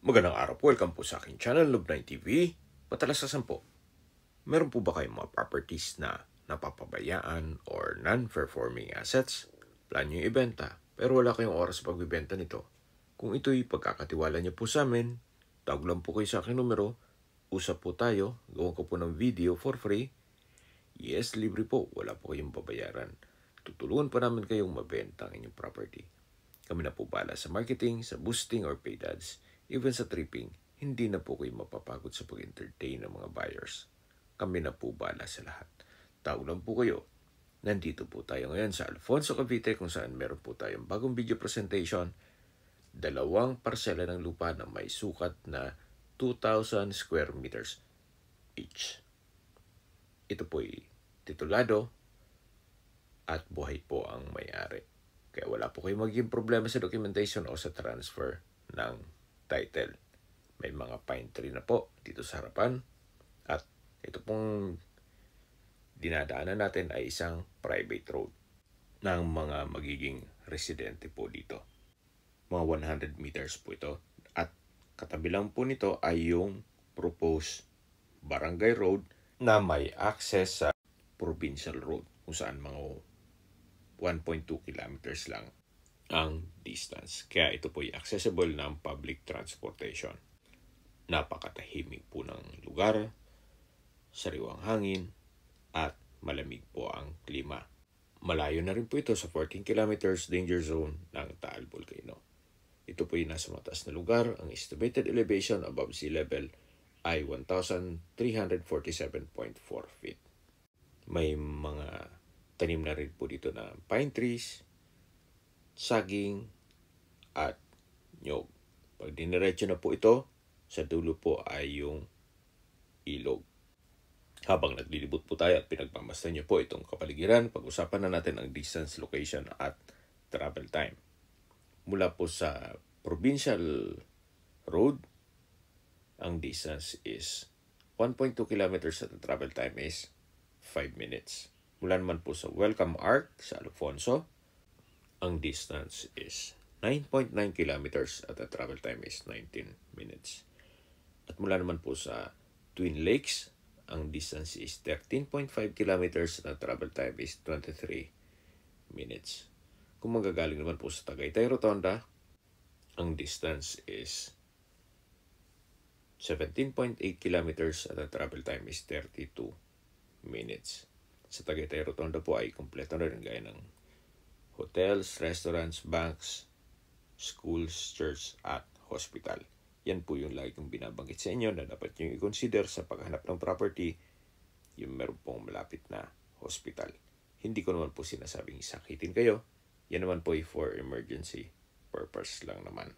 Magandang araw po. Welcome po sa aking channel, Love9 TV. Patalasasan po, meron po ba kayong mga properties na napapabayaan or non-performing assets? Plan nyo ibenta, pero wala kayong oras sa pagbibenta nito. Kung ito'y pagkakatiwala niyo po sa amin, tawag lang po kayo sa aking numero, usap po tayo, gawin ko po ng video for free. Yes, libre po, wala po kayong babayaran. Tutulungan po namin kayong mabenta ang inyong property. Kami na po bala sa marketing, sa boosting or paid ads. Even sa tripping, hindi na po kayo mapapagod sa pag-entertain ng mga buyers. Kami na po bala sa lahat. Tawag lang po kayo. Nandito po tayo ngayon sa Alfonso, Cavite kung saan meron po tayong bagong video presentation. 2 parsela ng lupa na may sukat na 2,000 square meters each. Ito po'y titulado at buhay po ang may-ari. Kaya wala po kayong magiging problema sa documentation o sa transfer ng title. May mga pine tree na po dito sa harapan. At ito pong dinadaanan natin ay isang private road ng mga magiging residente po dito. Mga 100 meters po ito. At katabi lang po nito ay yung proposed barangay road na may access sa provincial road kung saan mga 1.2 kilometers lang ang distance. Kaya ito po ay accessible ng public transportation. Napakatahimik po ng lugar, sariwang hangin, at malamig po ang klima. Malayo na rin po ito sa 14 kilometers danger zone ng Taal Volcano. Ito po ay nasa mataas na lugar. Ang estimated elevation above sea level ay 1,347.4 feet. May mga tanim na rin po dito na pine trees, saging, at nyog. Pag diniretso na po ito, sa dulo po ay yung ilog. Habang naglilibot po tayo at pinagmamasdan niyo po itong kapaligiran, pag-usapan na natin ang distance, location, at travel time. Mula po sa provincial road, ang distance is 1.2 kilometers at ang travel time is 5 minutes. Mula naman po sa Welcome Arc sa Alfonso, ang distance is 9.9 kilometers at the travel time is 19 minutes. At mula naman po sa Twin Lakes, ang distance is 13.5 kilometers at the travel time is 23 minutes. Kung magagaling naman po sa Tagaytay Rotonda, ang distance is 17.8 kilometers at the travel time is 32 minutes. Sa Tagaytay Rotonda po ay kumpleto na rin gaya ng hotels, restaurants, banks, schools, church, at hospital. Yan po yung lagi kong binabanggit sa inyo na dapat nyo i-consider sa paghanap ng property, yung meron pong malapit na hospital. Hindi ko naman po sinasabing sakitin kayo. Yan naman po ay for emergency purpose lang naman.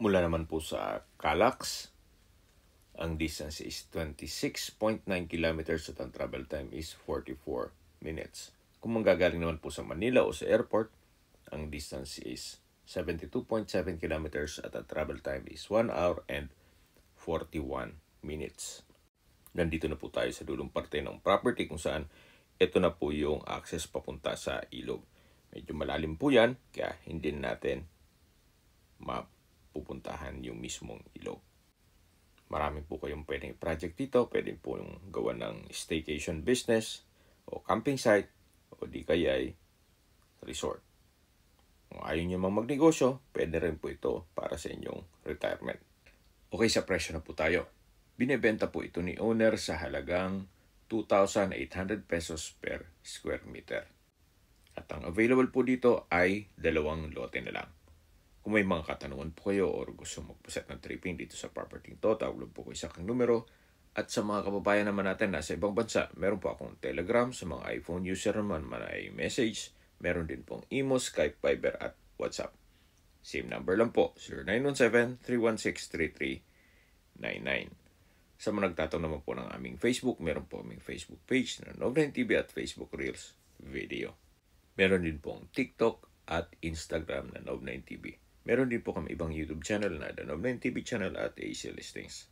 Mula naman po sa Calax, ang distance is 26.9 kilometers at ang travel time is 44 minutes. Kung manggagaling naman po sa Manila o sa airport, ang distance is 72.7 kilometers at ang travel time is 1 hour and 41 minutes. Nandito na po tayo sa dulong parte ng property kung saan ito na po yung access papunta sa ilog. Medyo malalim po yan, kaya hindi natin mapupuntahan yung mismong ilog. Marami po kayong pwedeng project dito. Pwede po yung gawa ng staycation business o camping site o di kaya ay resort. Kung ayaw nyo mang magnegosyo, pwede rin po ito para sa inyong retirement. Okay, sa presyo na po tayo. Binebenta po ito ni owner sa halagang 2,800 pesos per square meter. At ang available po dito ay 2 lote na lang. Kung may mga katanungan po kayo or gusto magpaset ng tripping dito sa property ito, tawag lang po kayo sa aking numero. At sa mga kababayan naman natin nasa ibang bansa, meron po akong Telegram. Sa mga iPhone user naman ay message. Meron din pong Imo, Skype, Viber at WhatsApp. Same number lang po, 0917-316-3399. Sa mga nagtatanong naman po ng aming Facebook, meron po aming Facebook page na Love9 TV at Facebook Reels Video. Meron din pong TikTok at Instagram na Love9 TV. Meron din po kami ibang YouTube channel na The Love9 TV channel at AC Listings.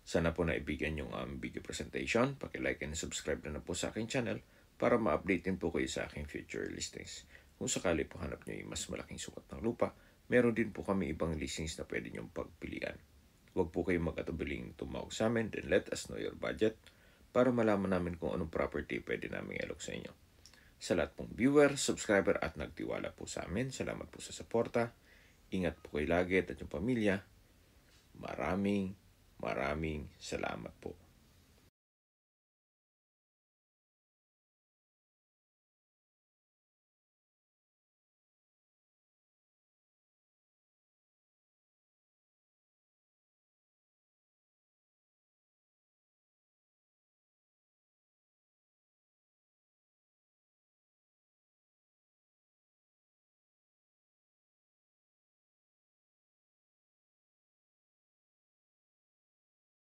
Sana po naibigyan yung video presentation. Paki-like and subscribe na po sa aking channel para ma-update din po kayo sa aking future listings. Kung sakali po hanap nyo yung mas malaking sukat ng lupa, Meron din po kami ibang listings na pwede nyong pagpilian. Huwag po kayong mag-atubiling tumawag sa amin, then let us know your budget para malaman namin kung anong property pwede namin ilok sa inyo. Sa lahat pong viewer, subscriber at nagtiwala po sa amin, salamat po sa suporta. Ingat po kayo lagi at yung pamilya. Maraming salamat po.